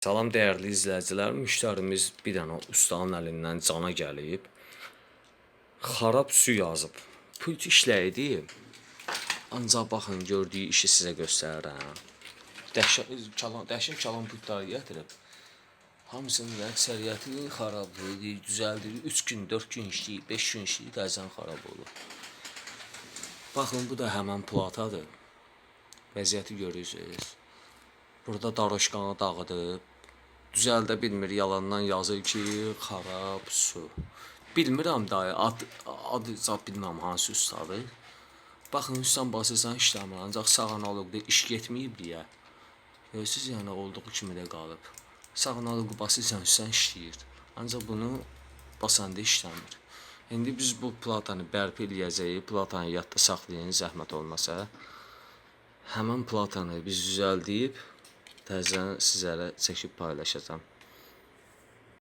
Salam dəyərli izləyicilər, müştərimiz bir dənə ustanın əlindən cana gəlib. Xarab su yazıb. Pult işləyidi. Ancaq baxın, gördüyü işi sizə göstərirəm. Dəhşət kalan pultları gətirib. Hamısının əksəriyyəti xarabdır, düzəldir. 3 gün, 4 gün işləyir, 5 gün işləyir, təzən xarab olur. Baxın, bu da həmən platadır. Vəziyyəti görürsünüz. Burada daroşkanı dağıdıb. Düzəldə bilmir, yalandan yazır ki, xarab su. Bilmirəm dayı, adı bilməm hansı ustadır. Baxın, üstan basırsan işləmir, ancaq sağ analoqda iş getməyib deyə. Görürsünüz, yəni olduğu kimi də qalıb. Sağ analoqu basırsan, üstan işləyir. Ancaq bunu basanda işləmir. İndi biz bu platanı bərpa eləyəcəyik, platanı yadda saxlayın, zəhmət olmasa. Həmən platanı biz düzəldib, təzədən sizlərə çəkib paylaşacağam.